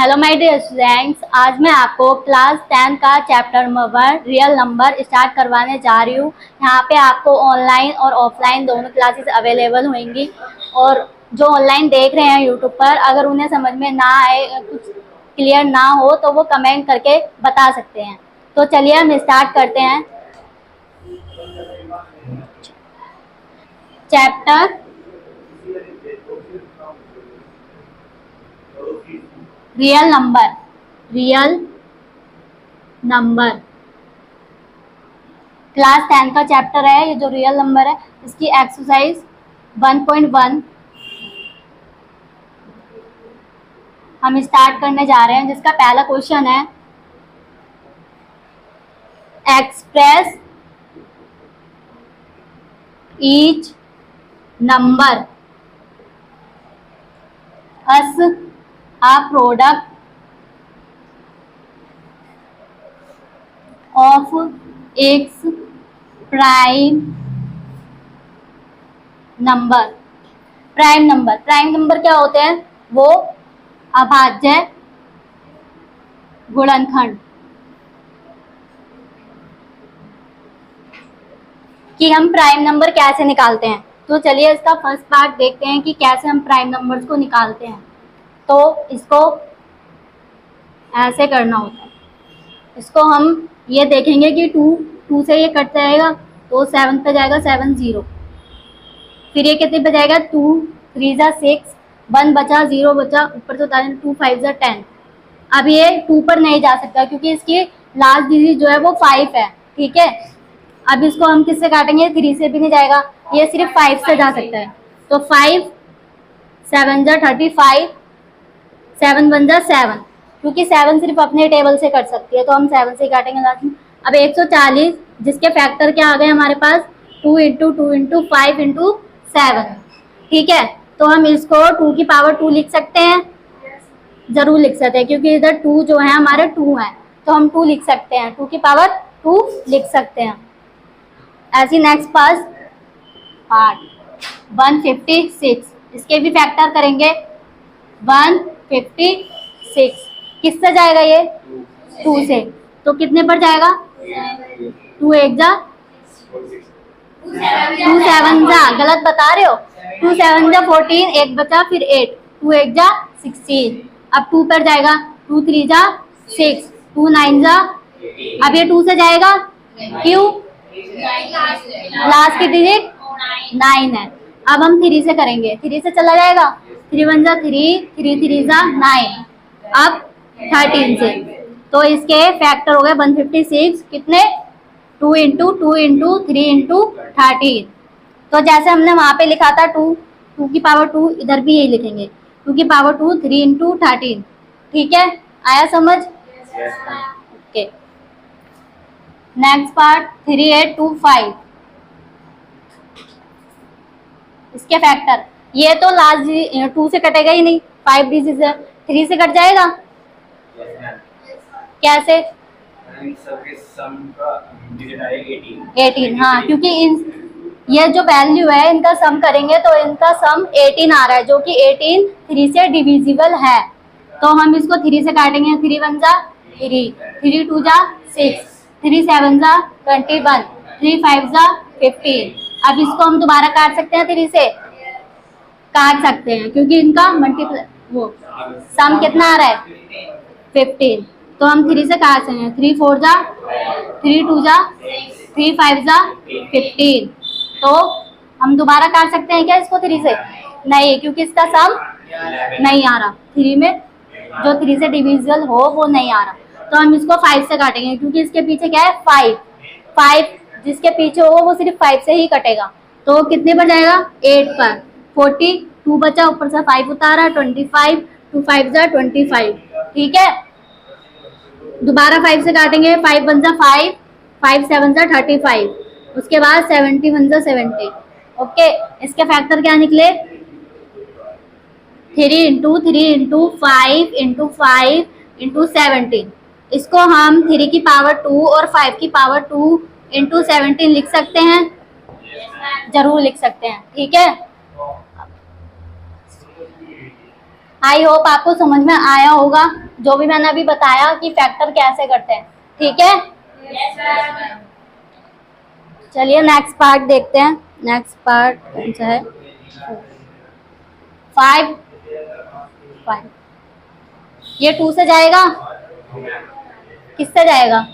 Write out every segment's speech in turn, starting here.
Hello my dear students, आज मैं आपको क्लास 10 का chapter number 1 real number start करवाने जा रही हूँ। यहाँ पे आपको ऑनलाइन और ऑफलाइन दोनों क्लासेस अवेलेबल होंगी। और जो ऑनलाइन देख रहे हैं यूट्यूब पर, अगर उन्हें समझ में ना आए, कुछ क्लियर ना हो तो वो कमेंट करके बता सकते हैं। तो चलिए हम स्टार्ट करते हैं। चैप्टर रियल नंबर क्लास 10 का चैप्टर है। ये जो रियल नंबर है, इसकी एक्सरसाइज 1.1 हम स्टार्ट करने जा रहे हैं, जिसका पहला क्वेश्चन है express each number as a product of x prime number क्या होते हैं? वो अभाज्य गुणनखंड कि हम प्राइम नंबर कैसे निकालते हैं। तो चलिए इसका फर्स्ट पार्ट देखते हैं कि कैसे हम प्राइम नंबर्स को निकालते हैं। तो इसको ऐसे करना होता है। इसको हम ये देखेंगे कि 2 से ये कट जाएगा तो 7 पे जाएगा 7 0। फिर ये कितने पे जाएगा? 2 3 जा 6, 1 बचा, 0 बचा, ऊपर से उतारेंगे 2 5 जा 10। अब ये 2 पर नहीं जा सकता क्योंकि इसकी लास्ट डिजिट जो है वो 5 है। ठीक है, अब इसको हम किससे काटेंगे? 3 से भी नहीं जाएगा, ये सिर्फ 5 से जा सकता है। तो 5 7 जा 35, 7 1 जा 7, क्योंकि 7 सिर्फ अपने टेबल से कट सकती है तो हम 7 से काटेंगे लास्ट में। अब 140, जिसके फैक्टर क्या आ गए हमारे पास? 2 × 2 × 5 × 7। ठीक है, तो हम इसको 2 की पावर 2 लिख सकते हैं। जरूर लिख सकते हैं क्योंकि इधर 2 जो है हमारे 2 है, तो हम 2 लिख सकते हैं, 2 की पावर 2 लिख सकते हैं। ऐसी नेक्स्ट पार्ट 156, इसके भी फैक्टर करेंगे। 156 किससे जाएगा? ये 2 से, तो कितने पर जाएगा? 2 1 जा 2 7 जा, गलत बता रहे हो। 2 7 जा 14, 1 बचा, फिर 8, 2 1 जा 16। अब 2 पर जाएगा, 2 3 जा 6, 2 9 जा, अब ये 2 से जाएगा, क्यों? लास्ट की डिजिट 9 है। अब हम 3 से करेंगे, 3 से चला जाएगा, 3 1 जा 3, 3 3 जा 9, अब 13 से। तो इसके फैक्टर हो गए 156, कितने? 2 × 2 × 3 × 13। तो जैसे हमने वहां पे लिखा था 2 की पावर 2, इधर भी यही लिखेंगे, 2 की पावर 2 3 × 13। ठीक है, आया समझ? ओके, नेक्स्ट पार्ट 3825, इसके फैक्टर। ये तो लास्ट 2 से कटेगा ही नहीं, 5 डिजिट है, 3 से कट जाएगा। कैसे? 18, हाँ, क्योंकि ये जो वैल्यू है इनका सम करेंगे तो इनका सम 18 आ रहा है, जो कि 18 3 से डिविजिबल है। तो हम इसको 3 से काटेंगे, 3 1 जा 3, 3 2 जा 6, 3 7 जा 21, 3 5 जा 15। अब इसको हम दोबारा काट सकते हैं, 3 से काट सकते हैं क्योंकि इनका मल्टीप्लाई वो सम कितना आ रहा है? 15। तो हम 3 से काट सकते हैं, 3 4 जा 3 2 जा 3 5 जा 15। तो हम दोबारा काट सकते हैं क्या इसको 3 से? नहीं, क्योंकि इसका सम नहीं आ रहा, 3 में जो 3 से डिविजिबल हो वो नहीं आ रहा। तो हम इसको 5 से काटेंगे क्योंकि इसके पीछे क्या है? 5 जिसके पीछे हो वो सिर्फ 5 से ही कटेगा। तो कितने पर जाएगा? 8 पर, 40, 2 बचा, ऊपर से 5 उतारा, 25, 2 5 जा 25। ठीक है, दोबारा 5 से काटेंगे, 5 1 जा 5, 5 7 जा 35, उसके बाद 70 1 जा 70। ओके, इसके फैक्टर क्या निकले? 3 × 3 × 5 × 5 × 17। इसको हम 3 की पावर 2 और 5 की पावर 2 × 17 लिख सकते हैं। जरूर लिख सकते हैं। ठीक है, आई होप आपको समझ में आया होगा। जो भी मैंने अभी बताया कि फैक्टर कैसे करते हैं। ठीक है, चलिए नेक्स्ट पार्ट देखते हैं। नेक्स्ट पार्ट कौन सा है? 5 5 ये 2 से जाएगा, किससे जाएगा?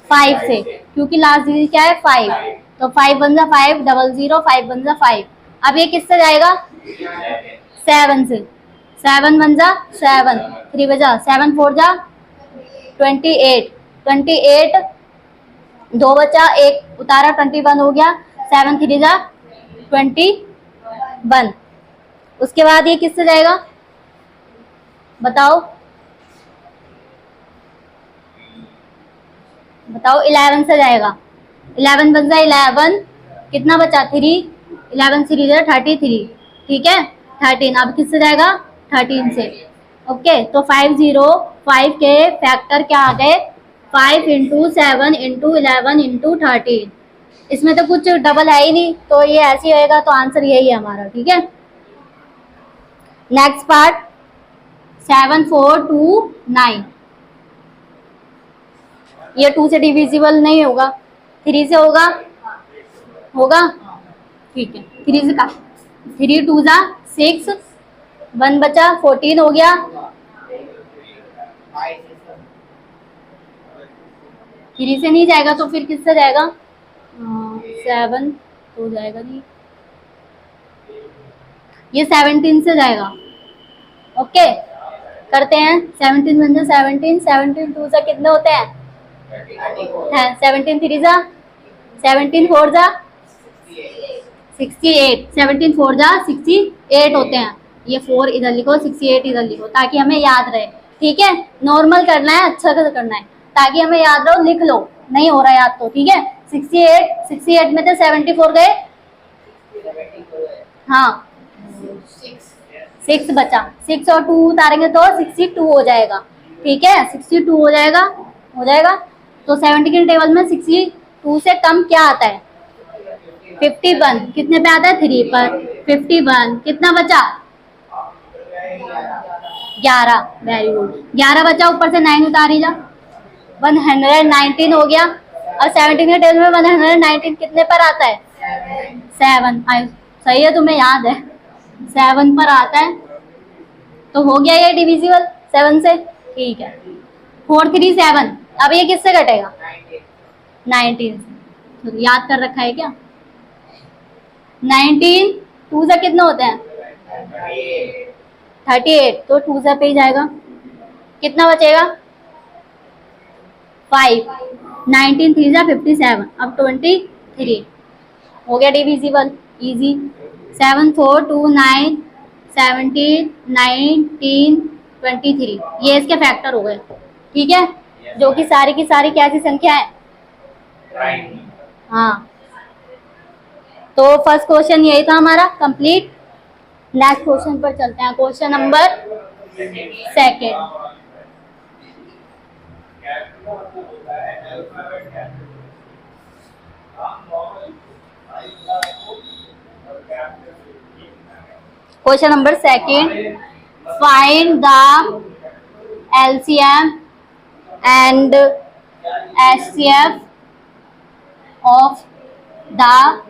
5 से, क्योंकि लास्ट डिजिट क्या है? 5। तो 5 1 जा 5, 00 5 1 जा 5। अब ये किससे जाएगा? 7 से। 7 1 जा 7, 3 बजा 7 4 जा 28, 28 2 बचा 1 उतारा 21 हो गया। 7 3 जा 21। उसके बाद ये किससे जाएगा बताओ? बताओ 11 से जाएगा। 11 बन जा 11, कितना बचा? 3, 11 3 जा 33। ठीक है, 13। अब किससे जाएगा? 13 से। ओके, तो 505 के फैक्टर क्या आ गए? 5 इंटू 7 इंटू 11 इंटू 13। इसमें तो कुछ डबल है ही नहीं, तो ये ऐसे ही होएगा, तो आंसर यही है हमारा। ठीक है, नेक्स्ट पार्ट 7 4 2 9। ये 2 से डिविजिबल नहीं होगा, 3 से होगा। होगा, ठीक है। 3 से का 3 2 जा 6, 1 बचा 14 हो गया। 3 से नहीं जाएगा तो फिर किससे जाएगा? 7 तो जाएगा नहीं, ये 17 से जाएगा। ओके, करते हैं। 17 बन जा 17, 17 2 से कितने होते हैं? 17 3 जा 17 4 जा 68, 17 4 जा 68 होते हैं। ये 4 इधर लिखो, 68 इधर लिखो, ताकि हमें याद रहे। ठीक है, नॉर्मल करना है, अच्छा से करना है, ताकि हमें याद रहो। लिख लो, नहीं हो रहा याद तो। ठीक है, 68 में से 74 गए। हाँ, 6 बचा, 6 और 2 उतारेंगे तो 62 हो जाएगा। ठीक है, 62 हो जाएगा, हो जाएगा। तो 70 के टेबल में 62 से कम क्या आता है? 51। कितने पे आता है? 3 पर। 51 कितना बचा? 11। वेरी गुड, 11 बचा, ऊपर से 9 उतारी जा, 119 हो गया। और 70 के टेबल में 119 कितने पर आता है? 7। सही है, तुम्हें याद है, 7 पर आता है। तो हो गया ये डिविजिबल 7 से। ठीक है, 4 3 7। अब ये किससे घटेगा? 19 से। तो याद कर रखा है क्या? 19 2 से कितने होते हैं? 38, तो 2 से पे ही जाएगा। कितना बचेगा? 5। 19 3 जा 57, अब 23 हो गया डिविजिबल, इजी। 7 4 2 9 17 19 23, ये इसके फैक्टर हो गए। ठीक है, जो कि सारी की सारी क्या सी संख्या है? हाँ, तो फर्स्ट क्वेश्चन यही था हमारा कंप्लीट। नेक्स्ट क्वेश्चन पर चलते हैं, question number 2। Question number 2, find the LCM and HCF of the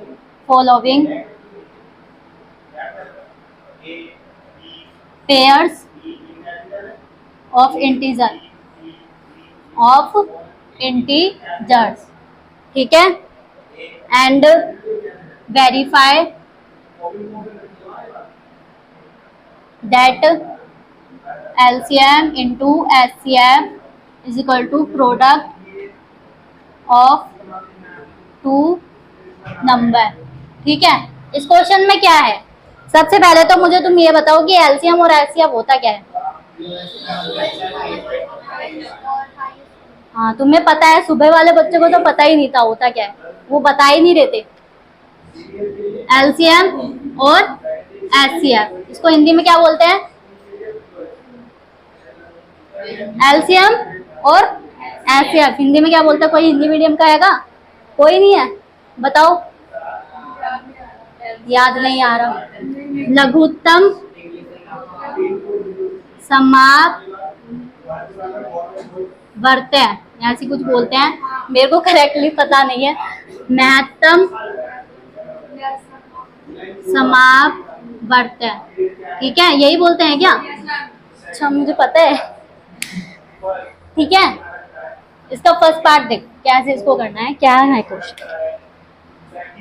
following pairs of integers। ठीक है, and verify that LCM into HCF is equal to product of 2 number. ठीक है, इस क्वेश्चन में क्या है? सबसे पहले तो मुझे तुम ये बताओ कि LCM और HCF होता क्या है? हाँ, तुम्हें पता है, सुबह वाले बच्चे को तो पता ही नहीं था होता क्या है, वो बता ही नहीं रहते। LCM और HCF, इसको हिंदी में क्या बोलते हैं? LCM और HCF हिंदी में क्या बोलते हैं? कोई हिंदी मीडियम का हैगा? कोई नहीं है, बताओ। याद नहीं आ रहा। लघुत्तम समाप वर्त्य ऐसी कुछ बोलते हैं, मेरे को करेक्टली पता नहीं है। महत्तम समावर्त्य, ठीक है, यही बोलते हैं क्या? अच्छा, मुझे पता है। ठीक है, इसका फर्स्ट पार्ट देख कैसे इसको करना है, क्या है क्वेश्चन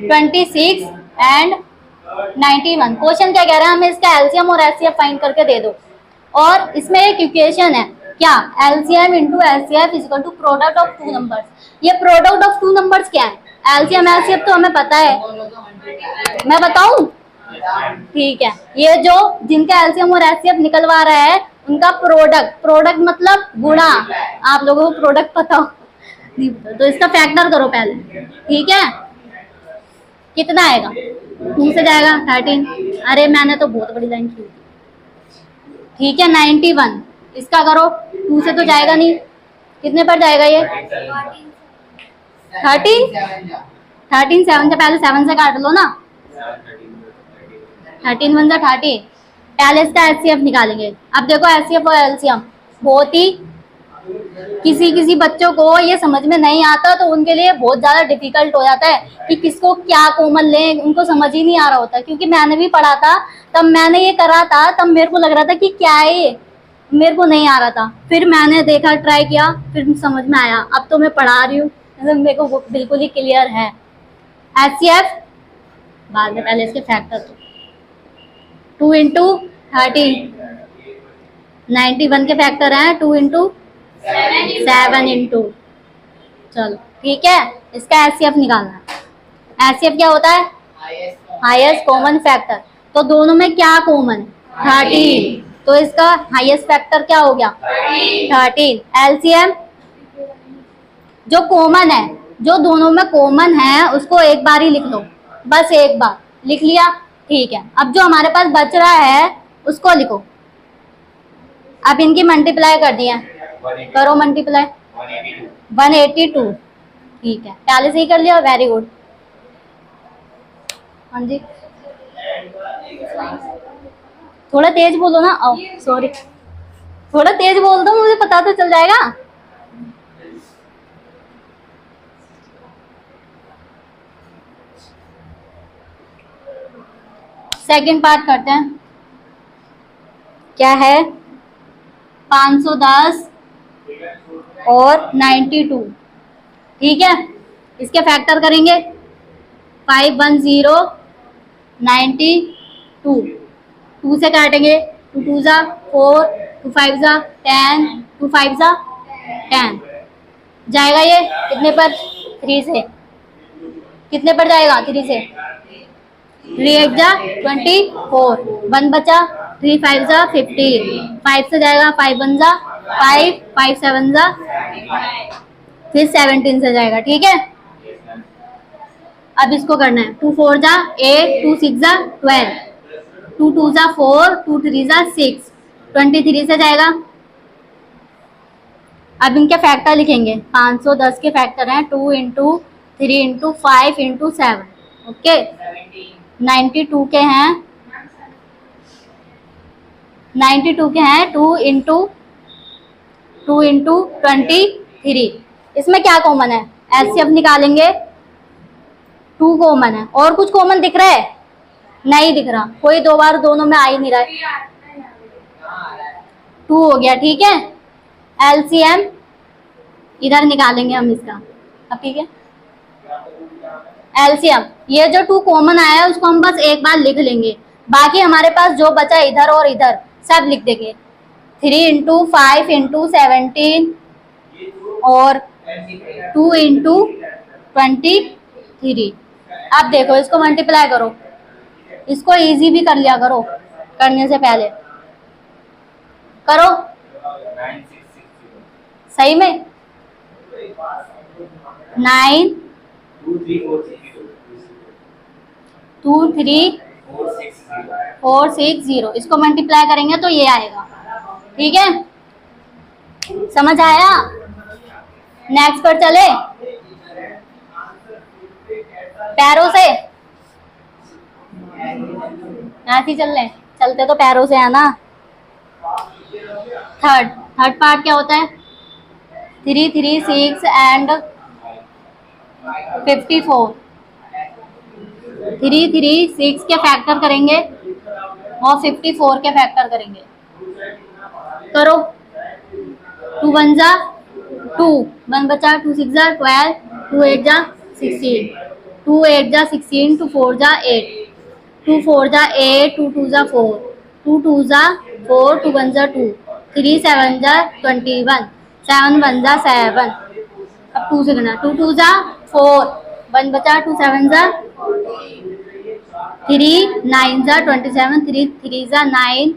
26 एंड 91। क्वेश्चन क्या कह रहा है, हमें इसका एलसीएम और एचसीएफ फाइंड करके दे दो। और इसमें एक इक्वेशन है, क्या? LCM into HCF equal to product of two numbers. ये प्रोडक्ट ऑफ टू नंबर्स क्या है? एलसीएम एचसीएफ तो हमें पता है, मैं बताऊं? ठीक है, ये जो जिनका एलसीएम और एचसीएफ निकलवा रहा है उनका प्रोडक्ट, प्रोडक्ट मतलब गुणा, आप लोगों को प्रोडक्ट पता हो तो इसका फैक्टर करो पहले, ठीक है? कितना आएगा? 2 से जाएगा 13। अरे मैंने तो बहुत बड़ी लाइन की, ठीक है। 91 इसका करो, 2 से तो जाएगा नहीं, कितने पर जाएगा ये? 13 7 से पहले 7 से काट लो ना, 13 1 से 13। पहले इसका एचसीएफ निकालेंगे। अब देखो एचसीएफ और एलसीएम बहुत ही, किसी किसी बच्चों को ये समझ में नहीं आता तो उनके लिए बहुत ज्यादा डिफिकल्ट हो जाता है कि किसको क्या कॉमन लें, उनको समझ ही नहीं आ रहा होता। क्योंकि मैंने भी पढ़ा था, तब मैंने ये करा था, तब मेरे को लग रहा था कि क्या है ये, मेरे को नहीं आ रहा था। फिर मैंने देखा, ट्राई किया, फिर समझ में आया। अब तो मैं पढ़ा रही हूँ, मेरे को बिल्कुल ही क्लियर है। एचसीएफ बाद में, पहले इसके फैक्टर 2 इंटू 13, 91 के फैक्टर हैं 2 इंटू 7 इंटू, चलो ठीक है। इसका एचसीएफ निकालना है। एचसीएफ क्या होता है? Highest common factor. तो दोनों में क्या कॉमन? 13, तो इसका हाईएस्ट फैक्टर क्या हो गया? 13। एलसीएम जो कॉमन है, जो दोनों में कॉमन है उसको एक बार ही लिख लो, बस एक बार लिख लिया, ठीक है। अब जो हमारे पास बच रहा है उसको लिखो। अब इनकी मल्टीप्लाई कर दिया, करो मल्टीप्लाई, 182, ठीक है। पहले से ही कर लिया, वेरी गुड। हाँ जी, थोड़ा तेज बोलो ना, ओ सॉरी, थोड़ा तेज बोल दो, मुझे पता तो चल जाएगा। सेकंड पार्ट करते हैं, क्या है? 510 और 92, ठीक है। इसके फैक्टर करेंगे, 510 92, 2 से काटेंगे, 2 2 जा 4, 2 5 जा 10, 2 5 जा 10, जाएगा ये कितने पर? 3 से। कितने पर जाएगा? 3 से। 3 8 जा 24, 1 बचा, 3 5 जा 15, 5 से जाएगा, 5 1 जा 5, 5 7 जा, फिर 17 से जाएगा, ठीक है। अब इसको करना है, 2 4 जा 8, 2 6 जा 12, 2 2 जा 4, 2 3 जा 6, 23 से जाएगा। अब इनके फैक्टर लिखेंगे, 510 के फैक्टर हैं 2 इंटू 3 इंटू 5 इंटू 7, ओके। 92 के हैं, 92 के हैं 2 इंटू 23। इसमें क्या कॉमन है? एचसीएफ निकालेंगे, 2 कॉमन है। और कुछ कॉमन दिख रहा है? नहीं दिख रहा, कोई दो बार दोनों में आ ही नहीं रहा है। 2 हो गया, ठीक है। एलसीएम इधर निकालेंगे हम इसका, अब ठीक है। एलसीएम, ये जो 2 कॉमन आया है उसको हम बस एक बार लिख लेंगे, बाकी हमारे पास जो बचा इधर और इधर सब लिख देंगे। 3 इंटू 5 इंटू 17 और 2 इंटू 23। अब देखो इसको मल्टीप्लाई करो, इसको इजी भी कर लिया करो करने से पहले, करो सही में। 9 2 3 4 6 0, इसको मल्टीप्लाई करेंगे तो ये आएगा, ठीक है। समझ आया? नेक्स्ट पर चले, पैरों से ऐसे ही चल रहे, चलते तो पैरों से है ना। थर्ड थर्ड पार्ट क्या होता है? 3, 3, 6 एंड 54। 3, 3, 6 के फैक्टर करेंगे और 54 के फैक्टर करेंगे। करो। 2 1 जा 2, 1 बचा, 2 6 जा 12, 2 8 जा 16, 2 8 जा 16, 2 4 जा 8, 2 4 जा 8, 2 2 जा 4, 2 2 जा 4, 2 1 जा 2, 3 7 जा 21, 7 1 जा 7। अब 2 से गिना, 2 2 जा 4, 1 बचा, 2 7 जा 3, 9 जा 27, 3 3 जा 9,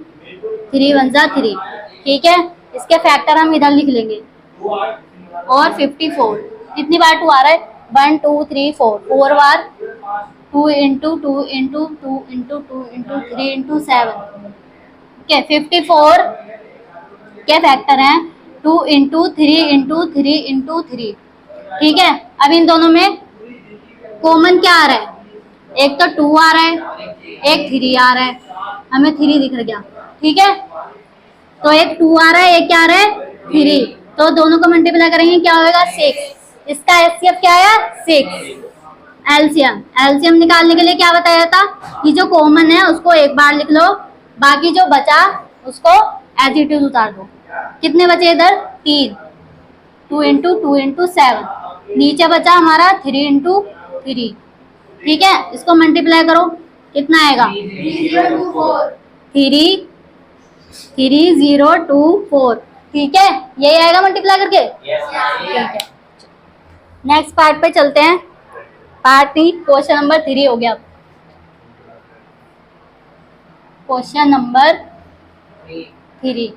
3 1 जा 3। ठीक है, इसके फैक्टर हम इधर लिख लेंगे। और 54 कितनी बार 2 आ रहा है? 1 2 3 4, 4 बार 2 into 2 into 2 into 2 into 3 into 7। ठीक है, 54 के फैक्टर हैं 2 इंटू 3 इंटू 3 इंटू 3। ठीक है, अब इन दोनों में कॉमन क्या आ रहा है? एक तो 2 आ रहा है, एक 3 आ रहा है, हमें 3 दिख गया। ठीक है, तो एक 2 आ रहा है, एक क्या आ रहा है? 3। तो दोनों को मल्टीप्लाई करेंगे, क्या होगा? 6। इसका एचसीएफ क्या आया? 6। एलसीएम निकालने के लिए क्या बताया था कि जो कॉमन है उसको एक बार लिख लो, बाकी जो बचा उसको एज इट इज उतार दो। कितने बचे इधर? 3, 2 इंटू 2 इंटू 7, नीचे बचा हमारा 3 इंटू 3। ठीक है, इसको मल्टीप्लाई करो, कितना आएगा? 33024। ठीक है, यही आएगा मल्टीप्लाई करके। ठीक है, नेक्स्ट पार्ट पे चलते हैं। पार्ट 3 क्वेश्चन नंबर 3 हो गया। Question number 3,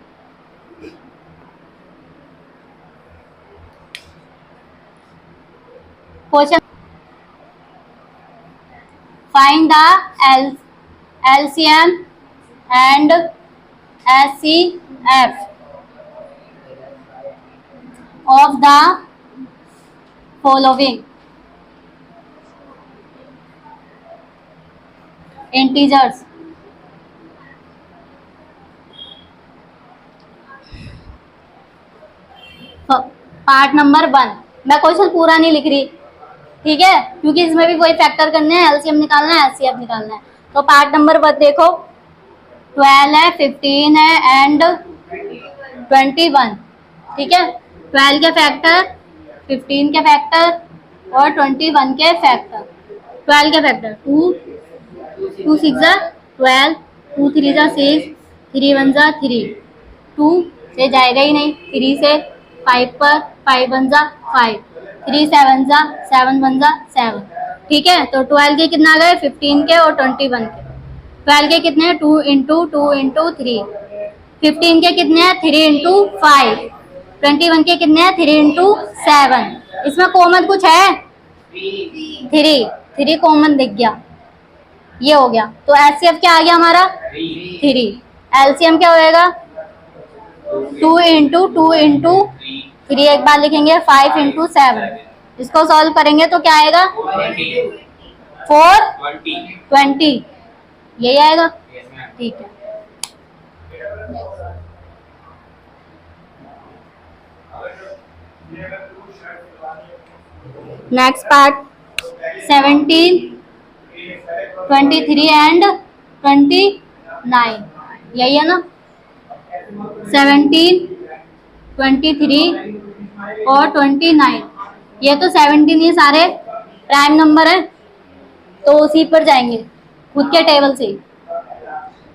question find the LCM and HCF of the following integers। Part number 1, मैं क्वेश्चन पूरा नहीं लिख रही, ठीक है, क्योंकि इसमें भी कोई फैक्टर करने हैं, एलसीएम निकालना है, एचसीएफ निकालना है। तो पार्ट नंबर 1 देखो, 12 है, 15 है एंड 21। ठीक है, 12 के फैक्टर, 15 के फैक्टर और 21 के फैक्टर। 12 के फैक्टर 2 2 6 जा 12, 2 3 जा 6, 3 1 जा 3, 2 से जाएगा ही नहीं, 3 से 5 पर, 5 1 जा 5, 3 7 जा 7 1 जा 7। ठीक है, तो 12 के कितना आ गए? 15 के और 21 के। 12 के कितने हैं? 2 इंटू 2 इंटू 3। 15 के कितने हैं? 3 इंटू 5। 21 के कितने हैं? 3 इंटू 7। इसमें कॉमन कुछ है? 3 कॉमन दिख गया, ये हो गया। तो एचसीएफ क्या आ गया हमारा? 3। एलसीएम क्या होएगा? 2 इंटू 2 इंटू 3 एक बार लिखेंगे, 5 इंटू 7। इसको सॉल्व करेंगे तो क्या आएगा? 420, यही आएगा। ठीक है, नेक्स्ट पार्ट 17, 23 एंड 29, यही है ना? 17, 23 और 29, ये तो 17 ये सारे प्राइम नंबर है, तो उसी पर जाएंगे खुद के टेबल से।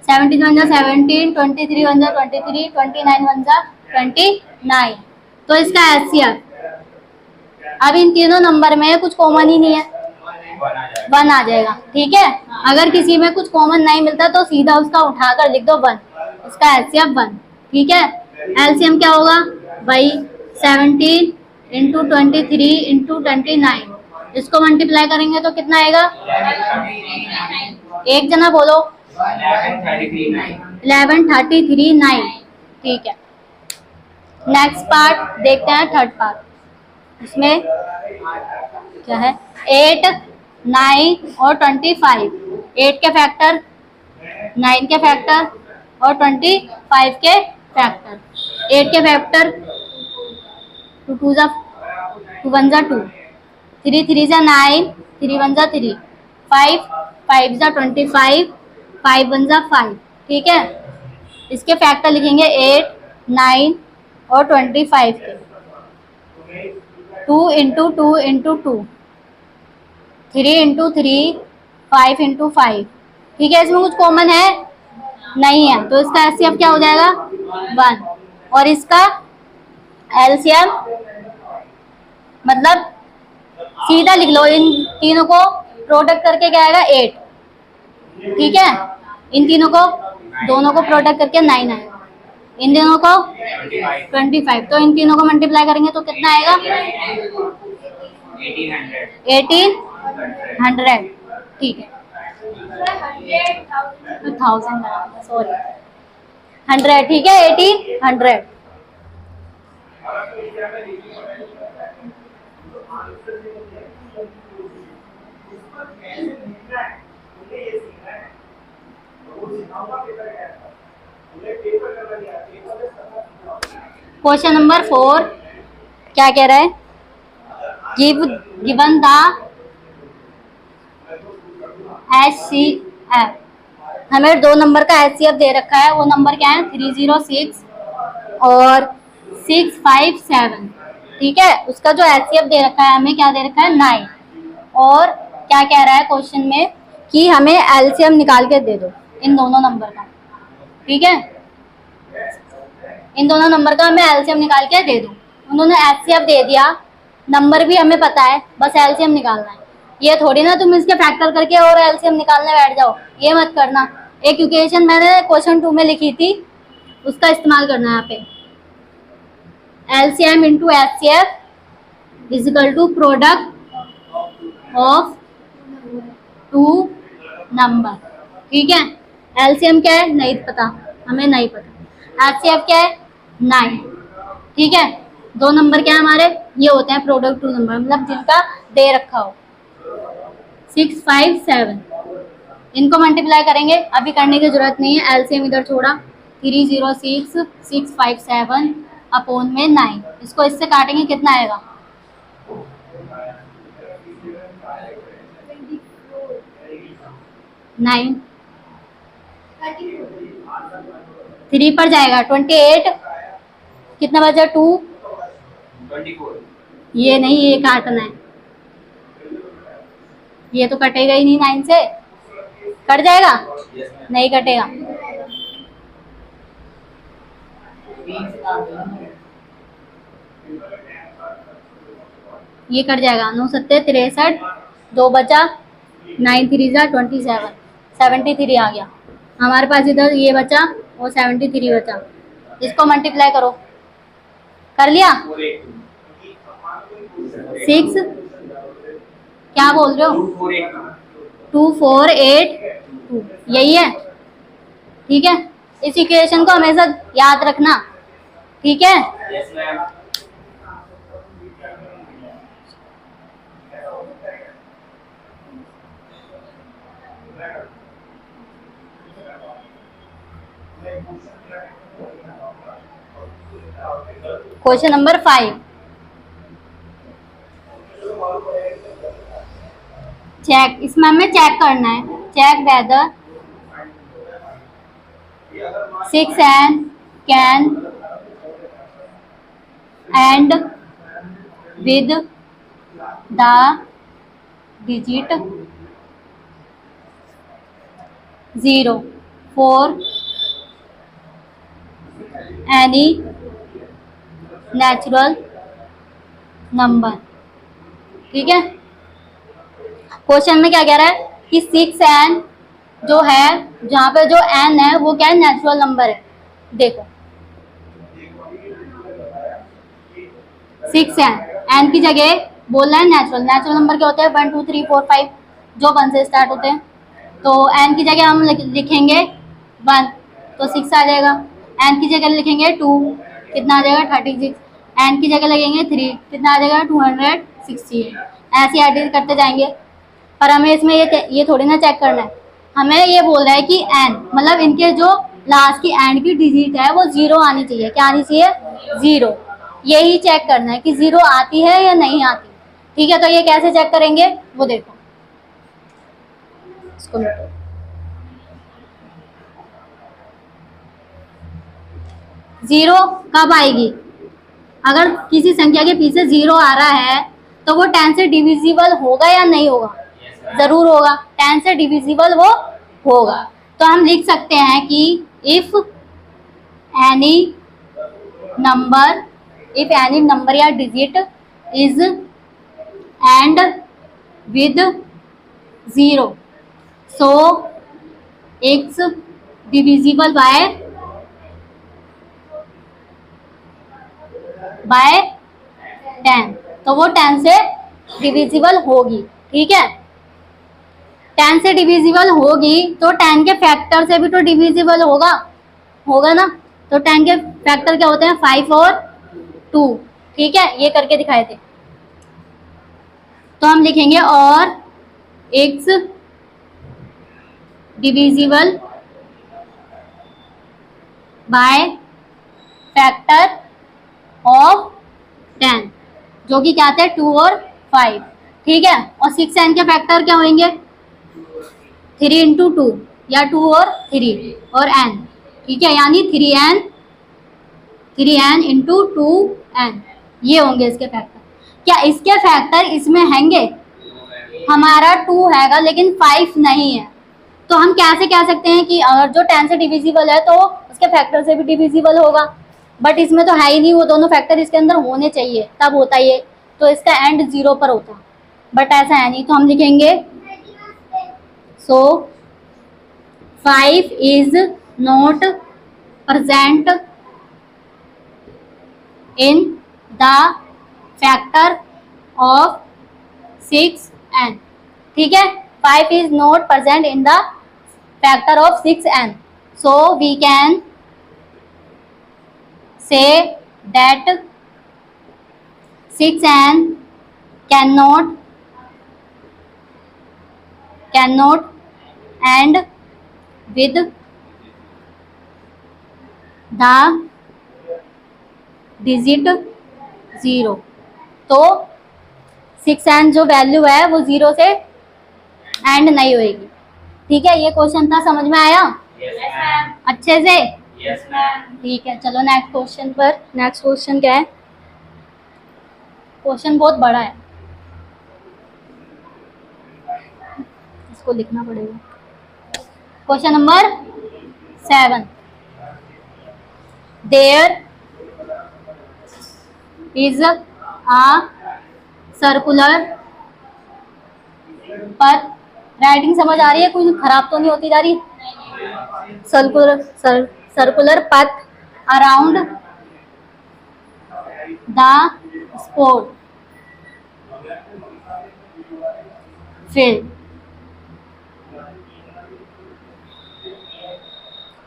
17 1 जा 17, 23 1 जा 23, 29 1 जा 29। तो इसका एचसीएफ, अब इन तीनों नंबर में कुछ कॉमन ही नहीं है, 1 आ जाएगा। ठीक है, अगर किसी में कुछ कॉमन नहीं मिलता तो सीधा उसका उठाकर लिख दो 1, इसका एचसीएफ 1। ठीक है, एलसीएम क्या होगा भाई? 17 इंटू 23 इंटू 29, इसको मल्टीप्लाई करेंगे तो कितना आएगा? एक जना बोलो। 1133 9। ठीक है, नेक्स्ट पार्ट देखते हैं, थर्ड पार्ट। इसमें क्या है? 8 9 और 25। 8 के फैक्टर, 9 के फैक्टर और 25 के फैक्टर। 8 के फैक्टर 2 2 जा 2 1 जा 2, 3 3 जा 9, 3 1 जा 3, 5 5 जा 25, 5 1 जा 5। ठीक है, इसके फैक्टर लिखेंगे 8 9 और 25 के। 2 इंटू 2 इंटू 2, 3 इंटू 3, 5 इंटू 5। ठीक है, इसमें कुछ कॉमन है नहीं है, तो इसका एचसीएफ क्या हो जाएगा 1, और इसका एलसीएम मतलब सीधा लिख लो, इन तीनों को प्रोडक्ट करके क्या आएगा 8। ठीक है, इन तीनों को दोनों को प्रोडक्ट करके 9 आएगा, इन दोनों को 25, तो इन तीनों को मल्टीप्लाई करेंगे तो कितना आएगा 1800। ठीक है, 1000 सॉरी 100। ठीक है, 1800। क्वेश्चन नंबर 4 क्या कह रहा है, गिवन द HCF, हमें 2 नंबर का HCF दे रखा है, वो नंबर क्या है 306 और 657। ठीक है, उसका जो HCF दे रखा है हमें क्या दे रखा है 9, और क्या कह रहा है क्वेश्चन में कि हमें एलसीएम निकाल के दे दो इन दोनों नंबर का। ठीक है, इन दोनों नंबर का हमें एलसीएम निकाल के दे दो। उन्होंने एचसीएफ दे दिया, नंबर भी हमें पता है, बस एलसीएम निकालना है। ये थोड़ी ना तुम इसके फैक्टर करके और एलसीएम निकालने बैठ जाओ, ये मत करना। एक इक्वेशन मैंने क्वेश्चन 2 में लिखी थी, उसका इस्तेमाल करना है यहाँ पे। LCM into HCF equal to product of 2 number. ठीक है, एलसीएम क्या है नहीं पता, हमें नहीं पता। एचसीएफ क्या है 9। ठीक है, 2 नंबर क्या है हमारे, ये होते हैं प्रोडक्ट 2 नंबर, मतलब जिनका दे रखा हो 6 5 7। इनको मल्टीप्लाई करेंगे, अभी करने की जरूरत नहीं है, एलसीएम इधर छोड़ा, 306 657 अपॉन में 9। इसको इससे काटेंगे कितना आएगा 9, 3 पर जाएगा 28, कितना बचा 2, 24। ये नहीं, ये काटना है, ये तो कटेगा ही नहीं 9 से, कट जाएगा नहीं कटेगा। ये कट जाएगा, 9 7 63, 2 बचा, 9 3 जा 27, 73 आ गया हमारे पास। इधर ये बचा और 73 बचा, इसको मल्टीप्लाई करो, कर लिया 6, क्या बोल रहे हो 2482, यही है। ठीक है, इस इक्वेशन को हमेशा याद रखना। ठीक है, क्वेश्चन नंबर 5, चेक, इसमें हमें चेक करना है, check whether 6n can end with the digit 0 for any natural number. ठीक है, क्वेश्चन में क्या कह रहा है कि 6n जो है, जहाँ पे जो n है वो क्या है नेचुरल नंबर है। देखो 6n की जगह बोल रहा है नेचुरल नंबर क्या होते हैं 1 2 3 4 5 जो 1 से स्टार्ट होते हैं, तो n की जगह हम लिखेंगे 1 तो 6 आ जाएगा, n की जगह लिखेंगे 2 कितना आ जाएगा 36, n की जगह लगेंगे 3 कितना आ जाएगा 268। ऐसे एडिट करते जाएंगे, पर हमें इसमें ये थोड़ी ना चेक करना है, हमें ये बोल रहा है कि n मतलब इनके जो लास्ट की एंड की डिजिट है वो 0 आनी चाहिए। क्या आनी चाहिए? 0। यही चेक करना है कि 0 आती है या नहीं आती। ठीक है, तो ये कैसे चेक करेंगे वो देखो। इसको मिटाओ। 0 कब आएगी? अगर किसी संख्या के पीछे 0 आ रहा है तो वो 10 से डिविजिबल होगा या नहीं होगा? जरूर होगा। 10 से डिविजिबल वो होगा। तो हम लिख सकते हैं कि इफ एनी नंबर या digit is and with 0 so it's divisible by 10। तो वो 10 से डिविजिबल होगी। ठीक है, 10 से डिविजिबल होगी तो 10 के फैक्टर से भी तो डिविजिबल होगा ना। तो 10 के फैक्टर क्या होते हैं? 5 और 2। ठीक है, ये करके दिखाए थे। तो हम लिखेंगे और x divisible by factor of 10, जो कि क्या थे? 2 और 5। ठीक है, और 6n के फैक्टर क्या होंगे? 3 इंटू 2 या 2 और 3 और n। ठीक है, यानी 3n इंटू 2n, ये होंगे इसके फैक्टर। क्या इसके फैक्टर इसमें हैंगे? हमारा 2 हैगा लेकिन 5 नहीं है। तो हम कैसे कह सकते हैं कि अगर जो 10 से डिविजिबल है तो उसके फैक्टर से भी डिविजिबल होगा, बट इसमें तो है ही नहीं। वो दोनों फैक्टर इसके अंदर होने चाहिए तब होता ये, तो इसका एंड 0 पर होता, बट ऐसा है नहीं। तो हम लिखेंगे so 5 is not present in the factor of 6n। ठीक है, 5 is not present in the factor of 6n, so we can say that 6n cannot end with the digit 0। तो 6n जो वैल्यू है वो 0 से एंड नहीं होएगी। ठीक है, ये क्वेश्चन था, समझ में आया? अच्छे से? Yes ma'am. ठीक है, चलो नेक्स्ट क्वेश्चन पर। नेक्स्ट क्वेश्चन क्या है? क्वेश्चन बहुत बड़ा है, इसको लिखना पड़ेगा। Question number 7, there is a circular path. Writing समझ आ रही है? कोई खराब तो नहीं होती जा रही? Circular path around the sport field.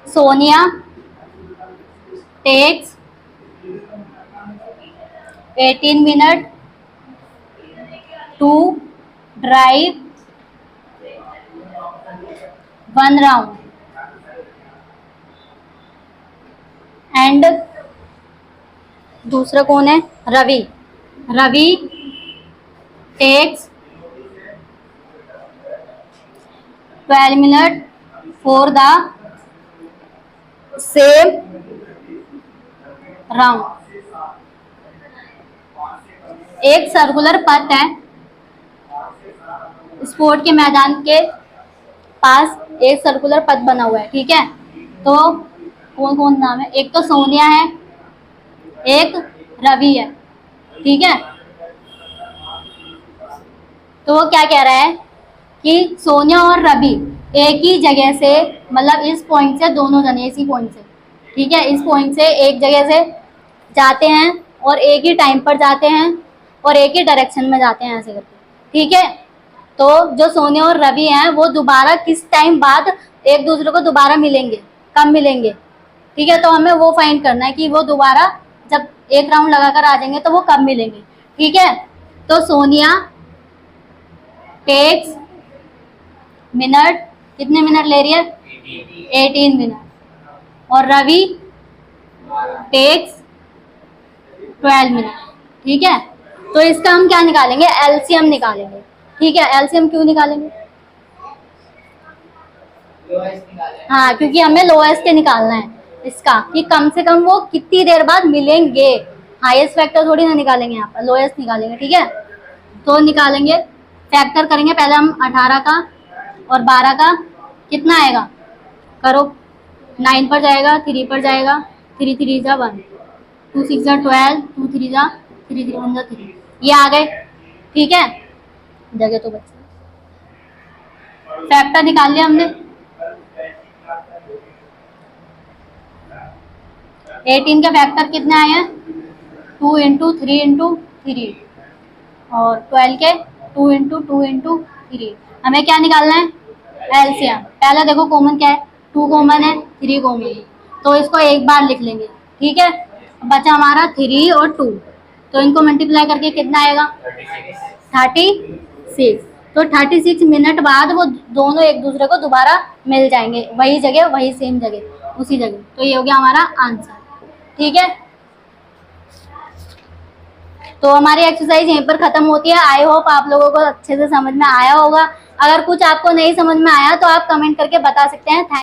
Sonia takes 18 minutes to drive 1 round and दूसरा कौन है? Ravi takes 12 minute for the same round. एक सर्कुलर पथ है, स्पोर्ट के मैदान के पास एक सर्कुलर पथ बना हुआ है। ठीक है, तो कौन कौन नाम है? एक तो सोनिया है, एक रवि है। ठीक है, तो वो क्या कह रहा है कि सोनिया और रवि एक ही जगह से, मतलब इस पॉइंट से, दोनों जने इसी पॉइंट से, ठीक है, इस पॉइंट से एक जगह से जाते हैं और एक ही टाइम पर जाते हैं और एक ही डायरेक्शन में जाते हैं, ऐसे करके। ठीक है, तो जो सोनिया और रवि हैं वो दोबारा किस टाइम बाद एक दूसरे को दोबारा मिलेंगे, कब मिलेंगे? ठीक है, तो हमें वो फाइंड करना है कि वो दोबारा जब एक राउंड लगाकर आ जाएंगे तो वो कब मिलेंगे। ठीक है, तो सोनिया टेक्स मिनट, कितने मिनट ले रही है? 18 मिनट। और रवि टेक्स 12 मिनट। ठीक है, तो इसका हम क्या निकालेंगे, एलसीएम निकालेंगे। ठीक है, एलसीएम क्यों निकालेंगे, हाँ क्योंकि हमें लोएस्ट निकालना है इसका, कि कम से कम वो कितनी देर बाद मिलेंगे। हाईएस्ट फैक्टर थोड़ी ना निकालेंगे, यहाँ पर लोएस्ट निकालेंगे। ठीक है, तो निकालेंगे, फैक्टर करेंगे पहले हम 18 का और 12 का, कितना आएगा करो, 9 पर जाएगा, 3 पर जाएगा, 3 3 जा 1, 2 6 जा 12, 2 3 जा 3 3 1 जा 3, ये आ गए। ठीक है, जगह तो बच्चे फैक्टर निकाल लिया हमने। 18 के फैक्टर कितने आए हैं, 2 इंटू 3 इंटू 3, और 12 के 2 इंटू 2 इंटू 3। हमें क्या निकालना है, एलसीएम। पहले देखो कॉमन क्या है, 2 कॉमन है, 3 कॉमन है, तो इसको एक बार लिख लेंगे। ठीक है, बचा हमारा 3 और 2, तो इनको मल्टीप्लाई करके कितना आएगा 36। तो 36 मिनट बाद वो दोनों एक दूसरे को दोबारा मिल जाएंगे, वही जगह, वही सेम जगह, उसी जगह। तो ये हो गया हमारा आंसर। ठीक है, तो हमारी एक्सरसाइज यहीं पर खत्म होती है। आई होप आप लोगों को अच्छे से समझ में आया होगा। अगर कुछ आपको नहीं समझ में आया तो आप कमेंट करके बता सकते हैं।